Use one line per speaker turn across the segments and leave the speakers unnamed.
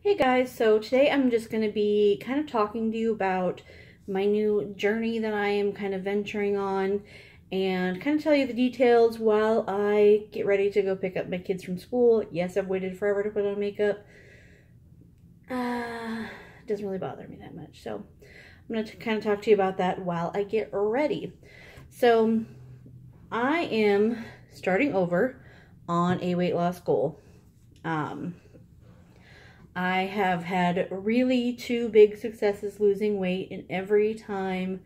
Hey guys, so today I'm just going to be kind of talking to you about my new journey that I am kind of venturing on and kind of tell you the details while I get ready to go pick up my kids from school. Yes, I've waited forever to put on makeup. It doesn't really bother me that much, so I'm going to kind of talk to you about that while I get ready. So I am starting over on a weight loss goal. I have had really two big successes losing weight, and every time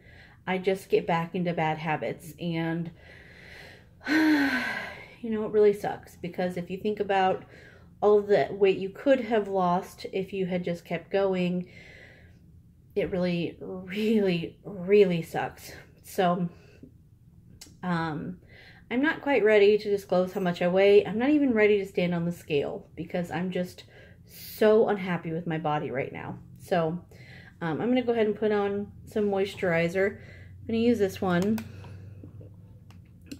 I just get back into bad habits. And you know, it really sucks because if you think about all of the weight you could have lost if you had just kept going, it really, really, really sucks. So I'm not quite ready to disclose how much I weigh. I'm not even ready to stand on the scale because I'm just so unhappy with my body right now. So I'm going to go ahead and put on some moisturizer. I'm going to use this one.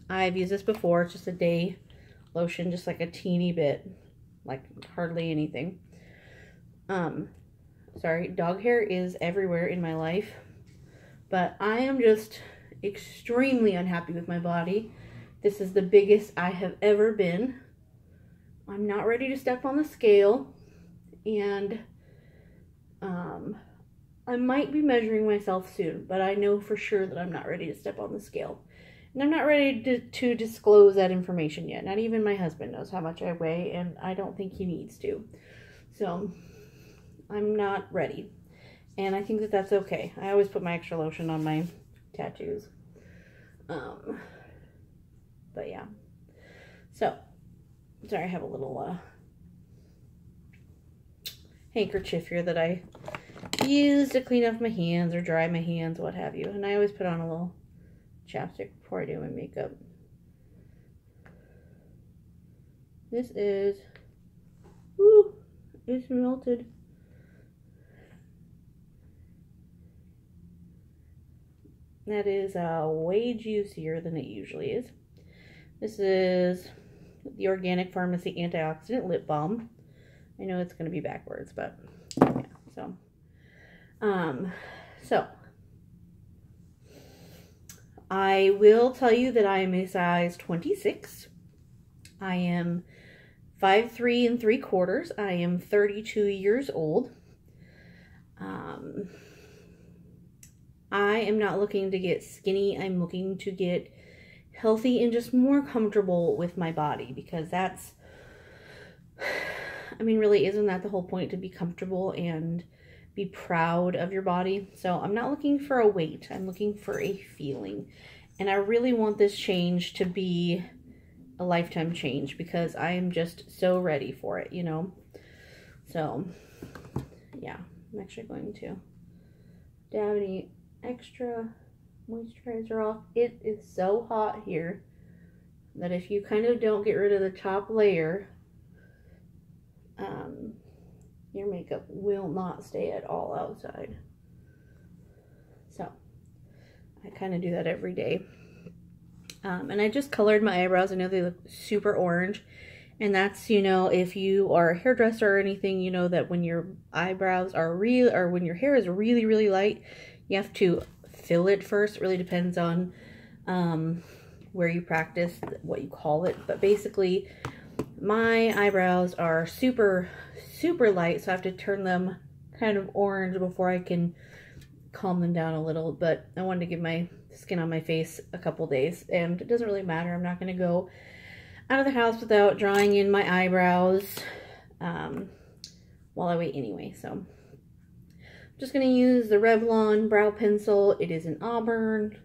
I've used this before. It's just a day lotion, just like a teeny bit, like hardly anything. Sorry, dog hair is everywhere in my life, but I am just extremely unhappy with my body. This is the biggest I have ever been. I'm not ready to step on the scale, and I might be measuring myself soon, but I know for sure that I'm not ready to step on the scale. And I'm not ready to disclose that information yet. Not even my husband knows how much I weigh, and I don't think he needs to. So I'm not ready. And I think that that's okay. I always put my extra lotion on my tattoos. But yeah. So, sorry, I have a little handkerchief here that I use to clean off my hands or dry my hands, what have you. And I always put on a little chapstick before I do my makeup. This is, woo, it's melted. That is way juicier than it usually is. This is the Organic Pharmacy Antioxidant Lip Balm. I know it's going to be backwards, but yeah, so I will tell you that I am a size 26. I am 5'3" 3/4". I am 32 years old. I am not looking to get skinny. I'm looking to get healthy and just more comfortable with my body, because that's, I mean, really, isn't that the whole point, to be comfortable and be proud of your body? So I'm not looking for a weight. I'm looking for a feeling. And I really want this change to be a lifetime change because I am just so ready for it, you know? So, yeah, I'm actually going to dab any extra moisturizer off. It is so hot here that if you kind of don't get rid of the top layer, your makeup will not stay at all outside. So I kind of do that every day. And I just colored my eyebrows. I know they look super orange, and that's, you know, if you are a hairdresser or anything, you know that when your eyebrows are real, or when your hair is really, really light, you have to fill it first. It really depends on where you practice, what you call it. But basically, my eyebrows are super, super light, so I have to turn them kind of orange before I can calm them down a little. But I wanted to give my skin on my face a couple days, and it doesn't really matter. I'm not going to go out of the house without drawing in my eyebrows while I wait anyway. So I'm just going to use the Revlon brow pencil. It is in Auburn.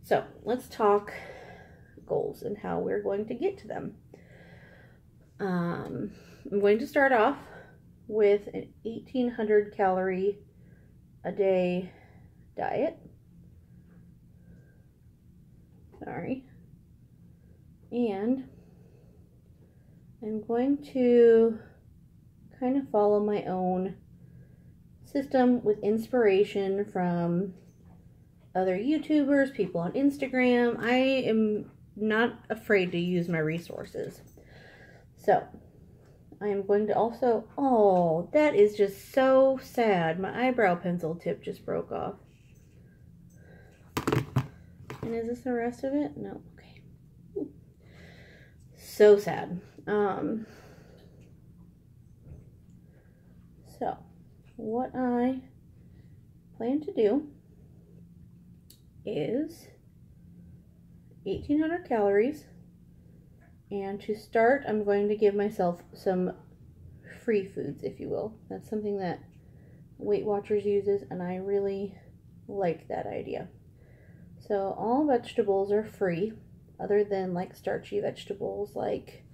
So let's talk goals and how we're going to get to them. I'm going to start off with an 1,800 calorie a day diet. Sorry. And I'm going to kind of follow my own system with inspiration from other YouTubers, people on Instagram. I am not afraid to use my resources. So I am going to also, oh, that is just so sad. My eyebrow pencil tip just broke off. And is this the rest of it? No, okay. Ooh. So sad. So, what I plan to do is 1,800 calories. And to start, I'm going to give myself some free foods, if you will. That's something that Weight Watchers uses, and I really like that idea. So all vegetables are free, other than like starchy vegetables like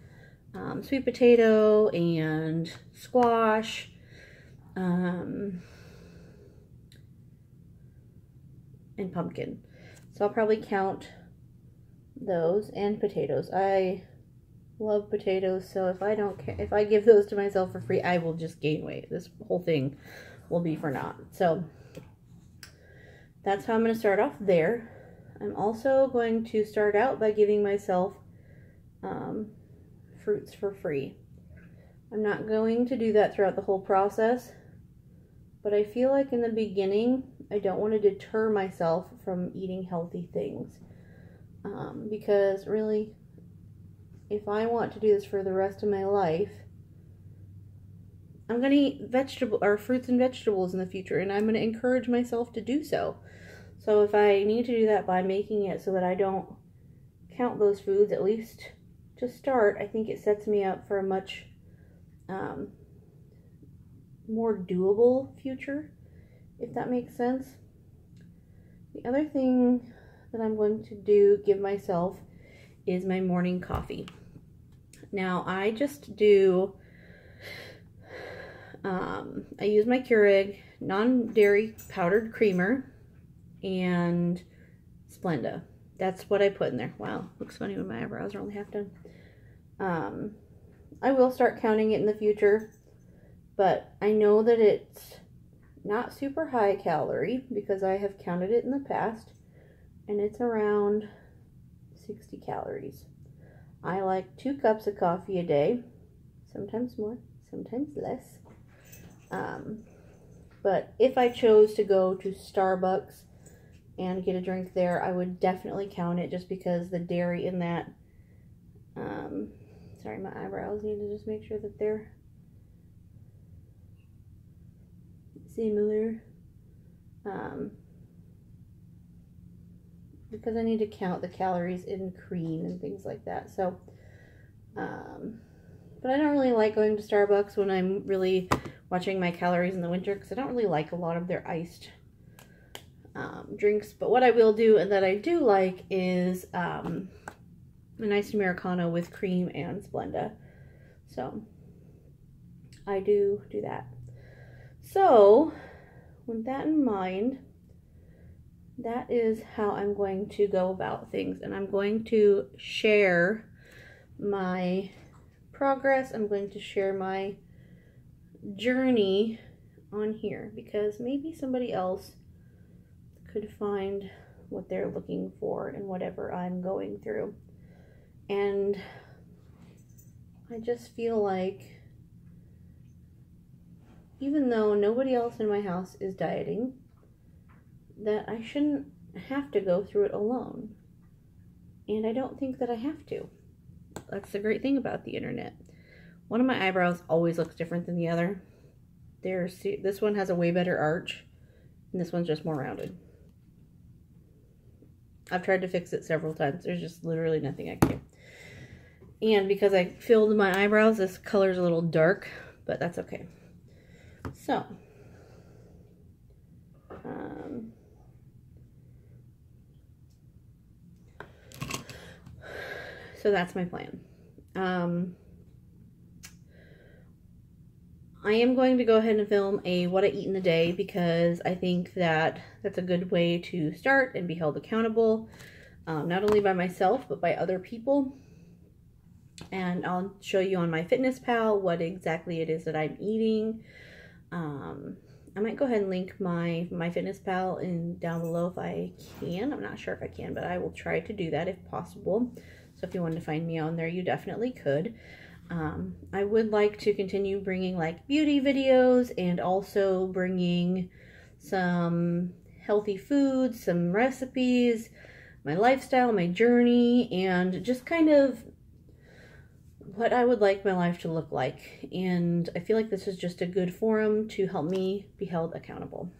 sweet potato and squash, and pumpkin. So I'll probably count those, and potatoes. I love potatoes, so if I give those to myself for free, I will just gain weight. This whole thing will be for naught. So that's how I'm going to start off there. I'm also going to start out by giving myself fruits for free. I'm not going to do that throughout the whole process, but I feel like in the beginning, I don't want to deter myself from eating healthy things. Because really, if I want to do this for the rest of my life, I'm going to eat fruits and vegetables in the future, and I'm going to encourage myself to do so. So if I need to do that by making it so that I don't count those foods, at least to start, I think it sets me up for a much more doable future, if that makes sense. The other thing that I'm going to give myself is my morning coffee. Now, I just do, I use my Keurig non-dairy powdered creamer and Splenda. That's what I put in there. Wow, looks funny when my eyebrows are only half done. I will start counting it in the future, but I know that it's not super high calorie because I have counted it in the past, and it's around 60 calories. I like 2 cups of coffee a day, sometimes more, sometimes less. But if I chose to go to Starbucks and get a drink there, I would definitely count it, just because the dairy in that, sorry, my eyebrows need to just make sure that they're similar, because I need to count the calories in cream and things like that. So, but I don't really like going to Starbucks when I'm really watching my calories in the winter, because I don't really like a lot of their iced drinks. But what I will do, and that I do like, is a nice Americano with cream and Splenda. So I do that. So with that in mind, that is how I'm going to go about things, and I'm going to share my progress. I'm going to share my journey on here, because maybe somebody else could find what they're looking for in whatever I'm going through. And I just feel like, even though nobody else in my house is dieting, that I shouldn't have to go through it alone. And I don't think that I have to. That's the great thing about the internet. One of my eyebrows always looks different than the other. This one has a way better arch, and this one's just more rounded. I've tried to fix it several times. There's just literally nothing I can do. And because I filled my eyebrows, this color's a little dark, but that's okay. So, so that's my plan. I am going to go ahead and film a what I eat in a day, because I think that that's a good way to start and be held accountable, not only by myself, but by other people. And I'll show you on MyFitnessPal what exactly it is that I'm eating. I might go ahead and link my MyFitnessPal down below if I can. I'm not sure if I can, but I will try to do that if possible. So if you wanted to find me on there, you definitely could. I would like to continue bringing like beauty videos and also bringing some healthy foods, some recipes, my lifestyle, my journey, and just kind of what I would like my life to look like. And I feel like this is just a good forum to help me be held accountable.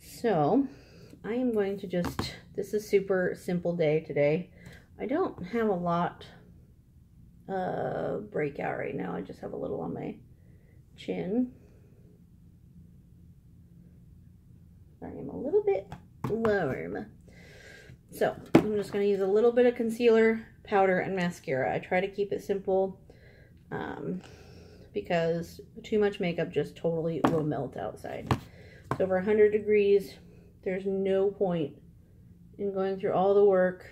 So I am going to just, this is super simple day today. I don't have a lot breakout right now. I just have a little on my chin. Sorry, I'm a little bit warm. So I'm just going to use a little bit of concealer, powder, and mascara. I try to keep it simple because too much makeup just totally will melt outside. It's over 100 degrees. There's no point in going through all the work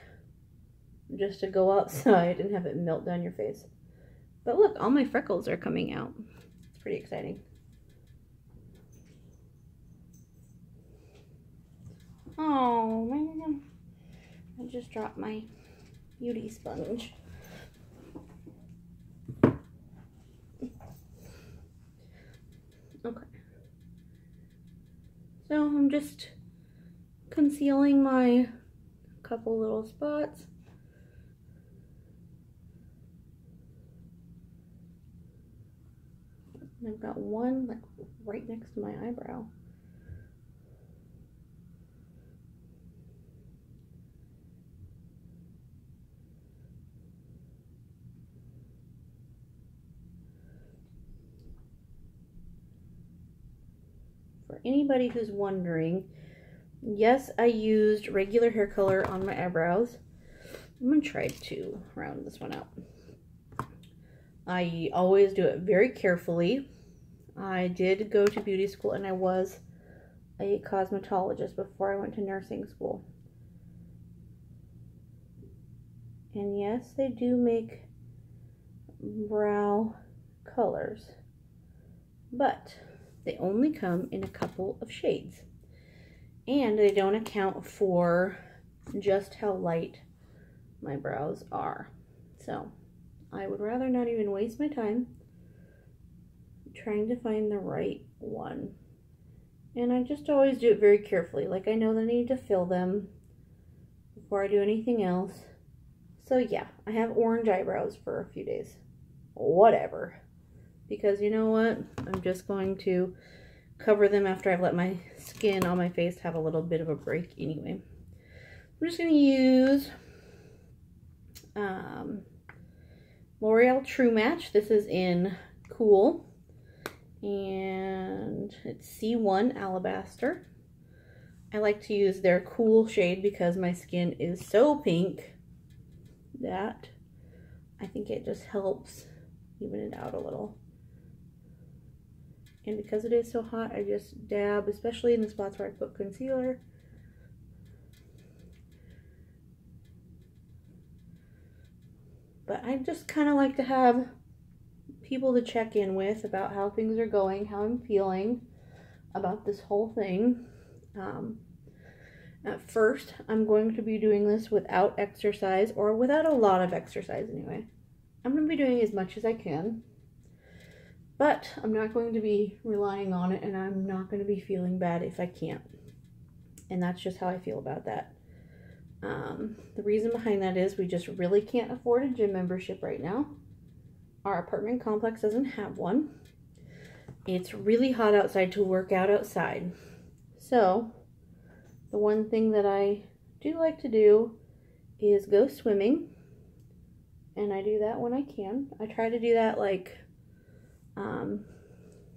just to go outside and have it melt down your face. But look, all my freckles are coming out. It's pretty exciting. Oh man, I just dropped my beauty sponge. Okay. So I'm just concealing my couple little spots. And I've got one like right next to my eyebrow. For anybody who's wondering, yes, I used regular hair color on my eyebrows. I'm going to try to round this one out. I always do it very carefully. I did go to beauty school and I was a cosmetologist before I went to nursing school. And yes, they do make brow colors, but they only come in a couple of shades. And they don't account for just how light my brows are. So I would rather not even waste my time trying to find the right one. And I just always do it very carefully. Like, I know that I need to fill them before I do anything else. So yeah, I have orange eyebrows for a few days. Whatever. Because you know what? I'm just going to cover them after I've let my skin on my face have a little bit of a break anyway. I'm just going to use L'Oreal True Match. This is in Cool. And it's C1 Alabaster. I like to use their Cool shade because my skin is so pink that I think it just helps even it out a little. And because it is so hot, I just dab, especially in the spots where I put concealer. But I just kind of like to have people to check in with about how things are going, how I'm feeling about this whole thing. At first, I'm going to be doing this without exercise, or without a lot of exercise anyway. I'm going to be doing as much as I can. But I'm not going to be relying on it, and I'm not going to be feeling bad if I can't. And that's just how I feel about that. The reason behind that is we just really can't afford a gym membership right now. Our apartment complex doesn't have one. It's really hot outside to work out outside. So, the one thing that I do like to do is go swimming. And I do that when I can. I try to do that like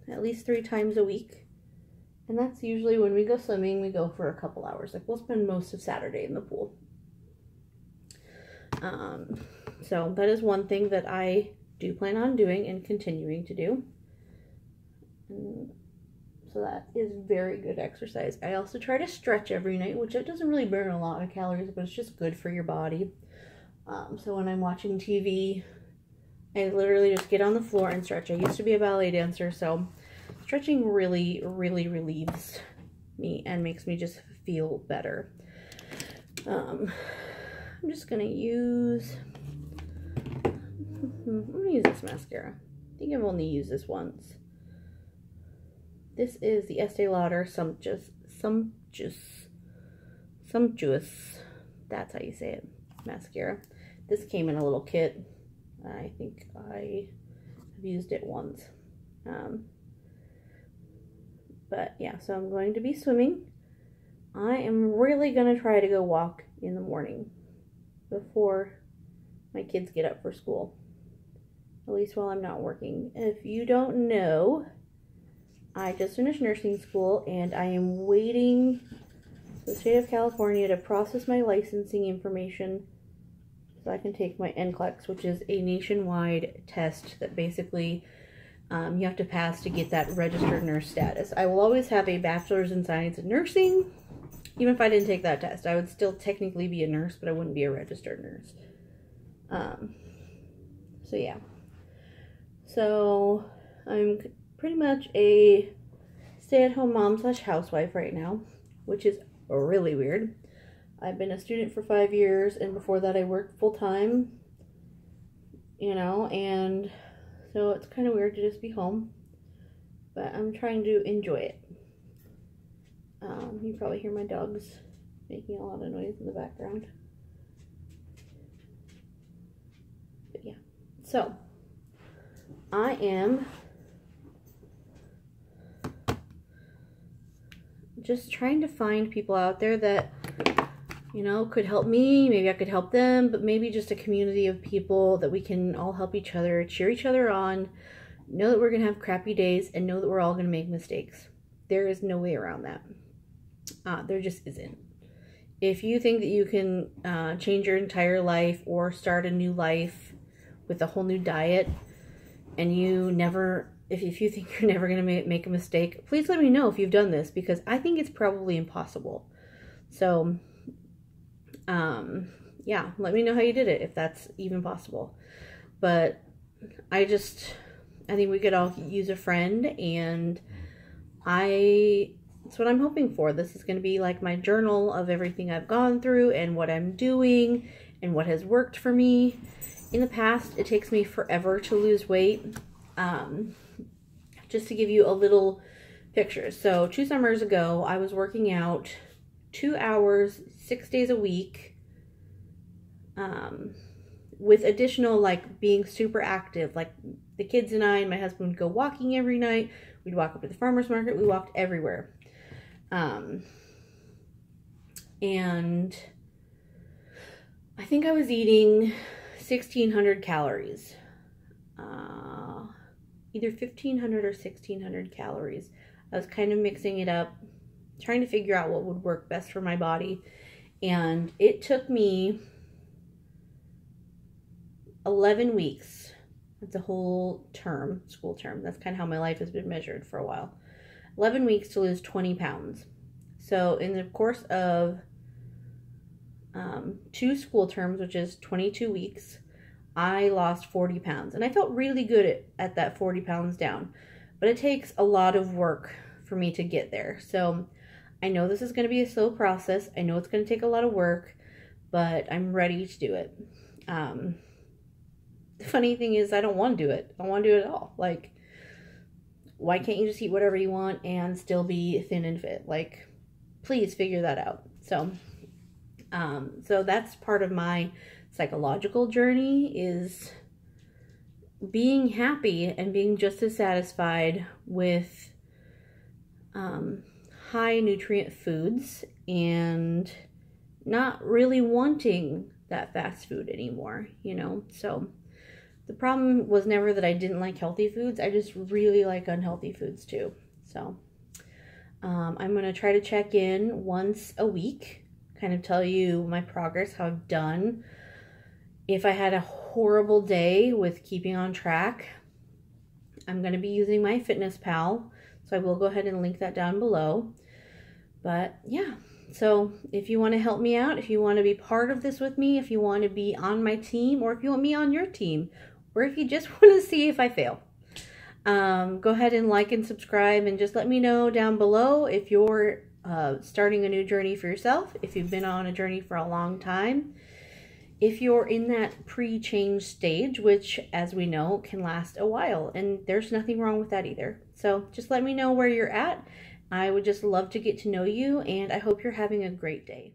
at least 3 times a week. And that's usually when we go swimming, we go for a couple hours. Like, we'll spend most of Saturday in the pool. So that is one thing that I do plan on doing and continuing to do. So that is very good exercise. I also try to stretch every night, which it doesn't really burn a lot of calories, but it's just good for your body. So when I'm watching TV, I literally just get on the floor and stretch. I used to be a ballet dancer, so stretching really, really relieves me and makes me just feel better. I'm just going to use I'm gonna use this mascara. I think I've only used this once. This is the Estee Lauder Sumptuous, that's how you say it, mascara. This came in a little kit. I think I have used it once. But yeah, so I'm going to be swimming. I am really going to try to go walk in the morning before my kids get up for school. At least while I'm not working. If you don't know, I just finished nursing school and I am waiting for the state of California to process my licensing information so I can take my NCLEX, which is a nationwide test that basically you have to pass to get that registered nurse status. I will always have a bachelor's in science in nursing. Even if I didn't take that test, I would still technically be a nurse, but I wouldn't be a registered nurse. So yeah. So I'm pretty much a stay-at-home mom / housewife right now, which is really weird. I've been a student for 5 years, and before that I worked full-time, you know, and so it's kind of weird to just be home, but I'm trying to enjoy it. You probably hear my dogs making a lot of noise in the background. But yeah, so I am just trying to find people out there that, you know, could help me. Maybe I could help them, but maybe just a community of people that we can all help each other, cheer each other on, know that we're going to have crappy days, and know that we're all going to make mistakes. There is no way around that. There just isn't. If you think that you can change your entire life or start a new life with a whole new diet, and you never, if you think you're never going to make a mistake, please let me know if you've done this, because I think it's probably impossible. So, yeah, let me know how you did it, if that's even possible. But I think we could all use a friend, and that's what I'm hoping for. This is going to be like my journal of everything I've gone through and what I'm doing and what has worked for me. In the past, it takes me forever to lose weight. Just to give you a little picture. So 2 summers ago, I was working out 2 hours, 6 days a week, with additional, like, being super active. Like, the kids and I and my husband would go walking every night. We'd walk up to the farmer's market. We walked everywhere. And I think I was eating 1,600 calories. Either 1,500 or 1,600 calories. I was kind of mixing it up, trying to figure out what would work best for my body. And it took me 11 weeks. That's a whole term, school term. That's kind of how my life has been measured for a while. 11 weeks to lose 20 pounds. So in the course of 2 school terms, which is 22 weeks, I lost 40 pounds. And I felt really good at that 40 pounds down. But it takes a lot of work for me to get there. So I know this is going to be a slow process. I know it's going to take a lot of work, but I'm ready to do it. The funny thing is, I don't want to do it. I don't want to do it at all. Like, why can't you just eat whatever you want and still be thin and fit? Like, please figure that out. So, so that's part of my psychological journey, is being happy and being just as satisfied with high nutrient foods and not really wanting that fast food anymore, you know? So the problem was never that I didn't like healthy foods. I just really like unhealthy foods too. So I'm going to try to check in once a week, kind of tell you my progress, how I've done. If I had a horrible day with keeping on track, I'm going to be using MyFitnessPal, so I will go ahead and link that down below. But yeah, so if you want to help me out, if you want to be part of this with me, if you want to be on my team, or if you want me on your team, or if you just want to see if I fail, go ahead and like and subscribe, and just let me know down below if you're starting a new journey for yourself, if you've been on a journey for a long time. if you're in that pre-change stage, which as we know can last a while, and there's nothing wrong with that either. So just let me know where you're at. I would just love to get to know you, and I hope you're having a great day.